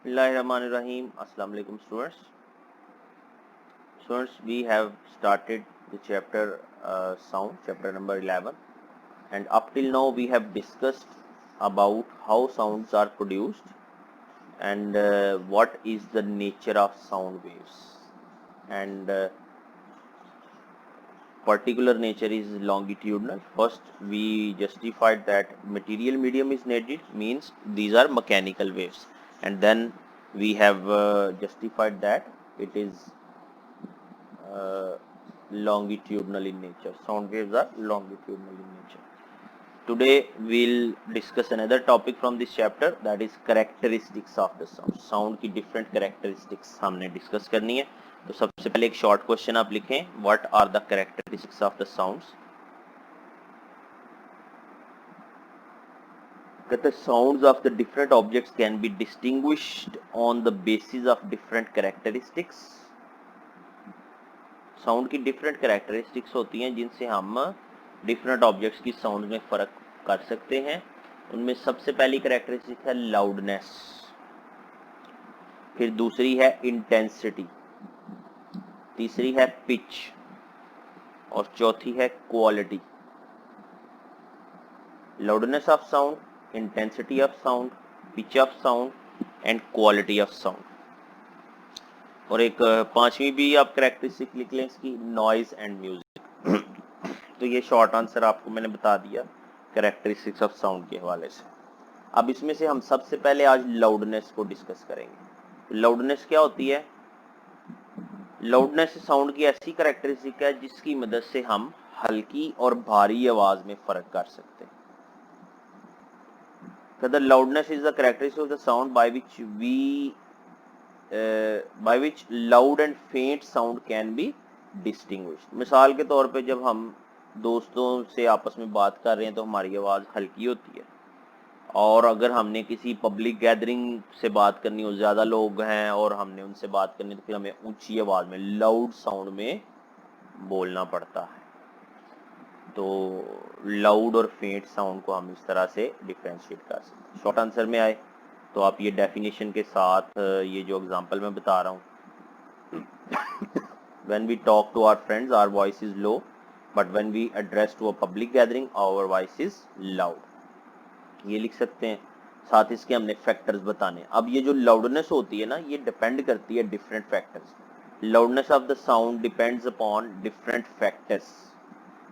Bismillahirrahmanirrahim. Assalamu alaikum students. Students, we have started the chapter sound, chapter number 11, and up till now we have discussed about how sounds are produced and what is the nature of sound waves, and particular nature is longitudinal. First we justified that material medium is needed, means these are mechanical waves, and then we have justified that it is longitudinal in nature. Sound waves are longitudinal in nature. Today we'll discuss another topic from this chapter, that is characteristics of the sound. Sound की different characteristics हमने discuss करनी है. तो सबसे पहले एक short question आप लिखें, what are the characteristics of the sounds? That the sounds of the different objects can be distinguished on the basis of different characteristics. Sound की डिफरेंट कैरेक्टरिस्टिक्स होती हैं जिनसे हम डिफरेंट ऑब्जेक्ट्स की साउंड में फर्क कर सकते हैं. उनमें सबसे पहली कैरेक्टरिस्टिक है लाउडनेस, फिर दूसरी है इंटेंसिटी, तीसरी है पिच और चौथी है quality. Loudness of sound, intensity of sound, pitch of sound and quality of sound. और एक पांचवी भी आप कैरेक्टरिस्टिक लिख लें इसकी, नॉइज एंड म्यूजिक. तो ये शॉर्ट आंसर आपको मैंने बता दिया कैरेक्टरिस्टिक्स ऑफ साउंड के हवाले से. अब इसमें से हम सबसे पहले आज लाउडनेस को डिस्कस करेंगे. लाउडनेस क्या होती है? लाउडनेस साउंड की ऐसी कैरेक्टरिस्टिक है जिसकी मदद से हम हल्की और भारी आवाज में फर्क कर सकते हैं. The loudness is the characteristic of the sound by which loud and faint sound can be distinguished. मिसाल के तौर पे जब हम दोस्तों से आपस में बात कर रहे हैं तो हमारी आवाज़ हल्की होती है, और अगर हमने किसी पब्लिक गैदरिंग से बात करनी हो, ज़्यादा लोग हैं और हमने उनसे बात करनी तो फिर हमें ऊंची आवाज़ में, लाउड साउंड में बोलना पड़ता है. तो लाउड और फेंट साउंड को हम इस तरह से डिफरेंशिएट कर सकते हैं. शॉर्ट आंसर में आए तो आप ये डेफिनेशन के साथ ये जो एग्जांपल मैं बता रहा हूँ, when we talk to our friends our voice is low, but when we address to a public gathering our voice is loud. ये लिख सकते हैं. साथ इसके हमने फैक्टर्स बताने. अब ये जो लाउडनेस होती है ना, ये डिपेंड करती है different factors. Loudness of the sound depends upon different factors,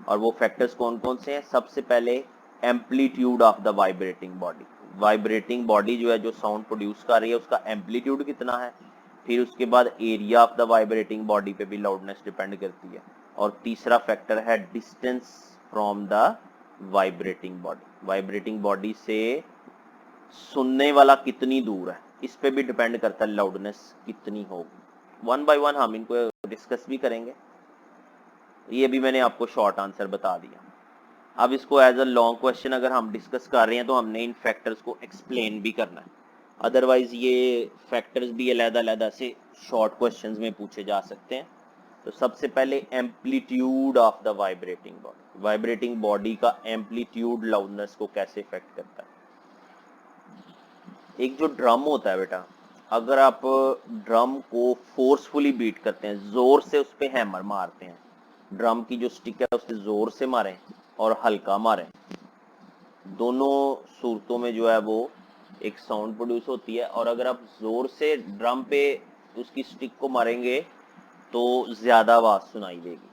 और वो फैक्टर्स कौन कौन से हैं? सबसे पहले amplitude of the vibrating body. Vibrating body जो है, जो साउंड प्रोड्यूस कर रही है, उसका एम्पलीट्यूड कितना है. फिर उसके बाद area of the vibrating body पे भी लाउडनेस डिपेंड करती है. और तीसरा फैक्टर है distance from the vibrating body. Vibrating body से सुनने वाला कितनी दूर है, इस पे भी डिपेंड करता है लाउडनेस कितनी होगी. वन बाय वन हम इनको डिस्कस भी करेंगे. ये भी मैंने आपको शॉर्ट आंसर बता दिया. अब इसको एज अ लॉन्ग क्वेश्चन अगर हम डिस्कस कर रहे हैं तो हमने इन फैक्टर्स को एक्सप्लेन भी करना है. अदरवाइज ये फैक्टर्स भी अलग-अलग से शॉर्ट क्वेश्चंस में पूछे जा सकते हैं. तो सबसे पहले amplitude of the vibrating body. Vibrating body का एम्पलीट्यूड लाउडनेस को कैसे इफेक्ट करता है? एक जो ड्रम होता है बेटा, अगर आप ड्रम को फोर्सफुली बीट करते हैं, जोर से उस पर हैमर मारते हैं, ड्रम की जो स्टिक है उससे जोर से मारें और हल्का मारें, दोनों सूरतों में जो है वो एक साउंड प्रोड्यूस होती है. और अगर आप जोर से ड्रम पे उसकी स्टिक को मारेंगे तो ज्यादा आवाज सुनाई देगी,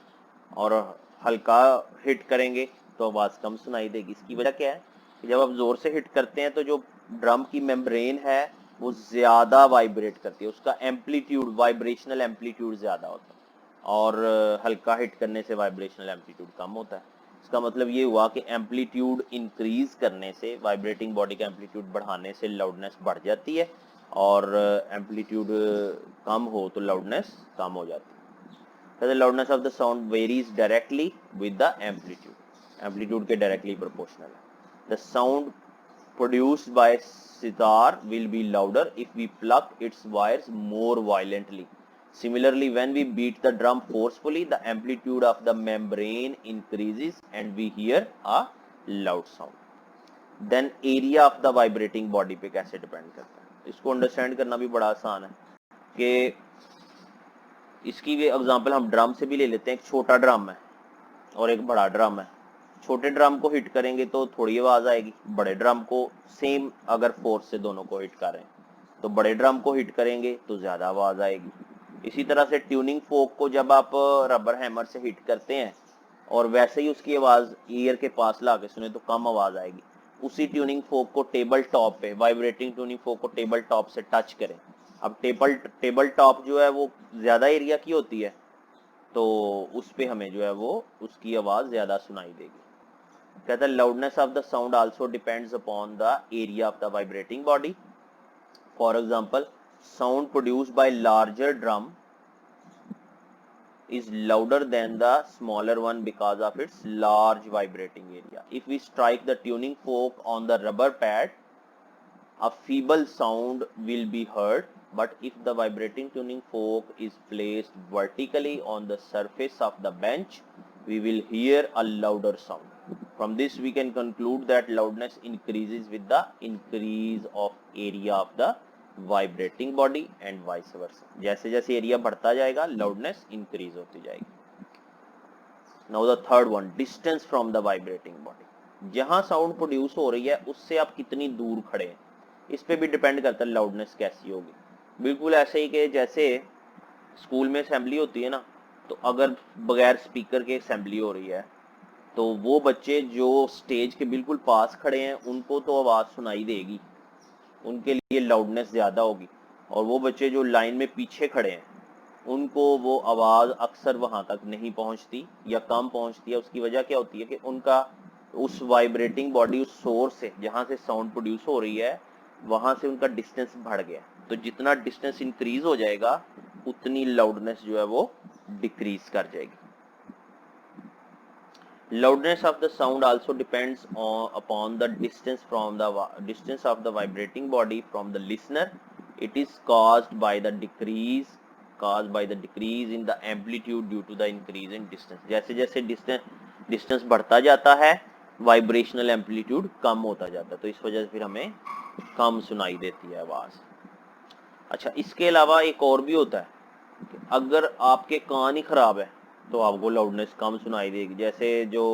और हल्का हिट करेंगे तो आवाज कम सुनाई देगी. इसकी वजह क्या है कि जब आप जोर से हिट करते हैं तो जो ड्रम की मेम्ब्रेन है वो ज्यादा वाइब्रेट करती है, उसका एम्पलीट्यूड, वाइब्रेशनल एम्पलीट्यूड ज्यादा होता है, और हल्का हिट करने से वाइब्रेशनल एम्पलीट्यूड कम होता है. इसका मतलब ये हुआ कि एम्पलीट्यूड इंक्रीज करने से, वाइब्रेटिंग बॉडी का एम्पलीट्यूड बढ़ाने से लाउडनेस बढ़ जाती है, और एम्पलीट्यूड कम हो तो लाउडनेस कम हो जाती है. The loudness of the sound varies directly with the amplitude. Amplitude के directly proportional है. The sound produced by sitar will be louder if we pluck its wires more violently. Similarly, when we beat the drum forcefully, the amplitude of the membrane increases and we hear a loud sound. Then area of the vibrating body पे कैसे depend करता है? इसको understand करना भी बड़ा आसान है कि इसकी भी एग्जांपल हम ड्रम से भी ले लेते हैं। एक छोटा ड्रम है और एक बड़ा ड्रम है। छोटे ड्रम को हिट करेंगे तो थोड़ी आवाज आएगी, बड़े ड्रम को सेम अगर फोर्स से दोनों को हिट करें तो बड़े ड्रम को हिट करेंगे तो ज्यादा आवाज आएगी। इसी तरह से ट्यूनिंग फोक को जब आप रबर हैमर से हिट करते हैं और वैसे ही उसकी आवाज ईयर के पास ला के सुने तो कम आवाज आएगी। उसी ट्यूनिंग फोक को टेबल टॉप पे, वाइब्रेटिंग ट्यूनिंग फोक को टेबल टॉप से टच करें। अब टेबल टॉप जो है वो ज्यादा एरिया की होती है तो उस पे हमें जो है वो उसकी आवाज ज्यादा सुनाई देगी। कहता है loudness of the sound also depends upon the area of the vibrating body. For example, sound produced by larger drum is louder than the smaller one because of its large vibrating area. If we strike the tuning fork on the rubber pad, a feeble sound will be heard, but if the vibrating tuning fork is placed vertically on the surface of the bench, we will hear a louder sound. From this we can conclude that loudness increases with the increase of area of the vibrating body and vice versa. जैसे जैसे area बढ़ता जाएगा loudness increase होती जाएगी। Now the third one, distance from the vibrating body. जहां sound produce हो रही है उससे आप कितनी दूर खड़े हैं इस पे भी डिपेंड करता है लाउडनेस कैसी होगी। बिल्कुल ऐसे ही कि जैसे स्कूल में असेंबली होती है ना, तो अगर बगैर स्पीकर के असेंबली हो रही है तो वो बच्चे जो स्टेज के बिल्कुल पास खड़े हैं उनको तो आवाज सुनाई देगी, उनके लिए लाउडनेस ज्यादा होगी। और वो बच्चे जो लाइन में पीछे खड़े हैं उनको वो आवाज अक्सर वहां तक नहीं पहुंचती या कम पहुंचती है। उसकी वजह क्या होती है कि उनका उस वाइब्रेटिंग बॉडी, उस सोर्स से जहां से साउंड प्रोड्यूस हो रही है वहां से उनका डिस्टेंस बढ़ गया। तो जितना डिस्टेंस इंक्रीज हो जाएगा उतनी लाउडनेस जो है वो डिक्रीज कर जाएगी। Loudness of the sound also depends upon the distance of the vibrating body from the listener. It is caused by the decrease in the amplitude due to the increase in distance. जैसे जैसे distance बढ़ता जाता है vibrational amplitude कम होता जाता है, तो इस वजह से फिर हमें कम सुनाई देती है आवाज। अच्छा, इसके अलावा एक और भी होता है, अगर आपके कान ही खराब है तो आपको लाउडनेस कम सुनाई देगी। जैसे जो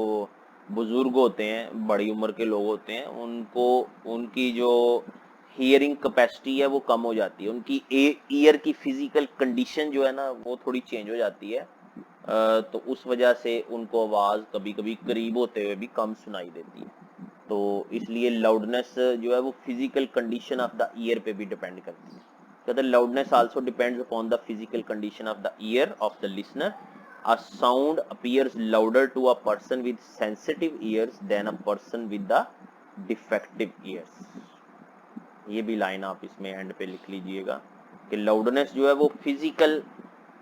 बुजुर्ग होते हैं, बड़ी उम्र के लोग होते हैं, उनको उनकी जो हियरिंग कैपेसिटी है वो कम हो जाती है, उनकी ईयर की फिजिकल कंडीशन जो है ना वो थोड़ी चेंज हो जाती है। तो उस वजह से उनको आवाज कभी कभी करीब होते हुए भी कम सुनाई देती है। तो इसलिए लाउडनेस जो है वो physical condition of the year पे भी डिपेंड करती है। The loudness also depends upon the physical condition of the ear of the listener. A sound appears louder to a person with sensitive ears than a person with the defective ears. ये भी line आप इसमें and पे लिख लीजिएगा कि loudness जो है वो फिजिकल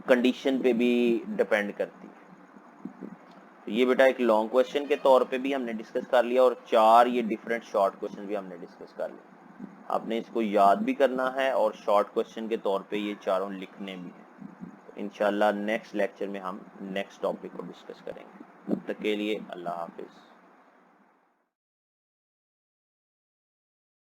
कंडीशन पे भी डिपेंड करती है। तो ये बेटा एक लॉन्ग क्वेश्चन के तौर पे भी हमने डिस्कस कर लिया और 4 ये डिफरेंट शॉर्ट क्वेश्चन भी हमने डिस्कस कर लिए। आपने इसको याद भी करना है और शॉर्ट क्वेश्चन के तौर पे ये चारों लिखने भी हैं। इंशाल्लाह नेक्स्ट लेक्चर में हम नेक्स्ट टॉपिक को डिस्कस करेंगे। तब तक के लिए अल्लाह हाफिज।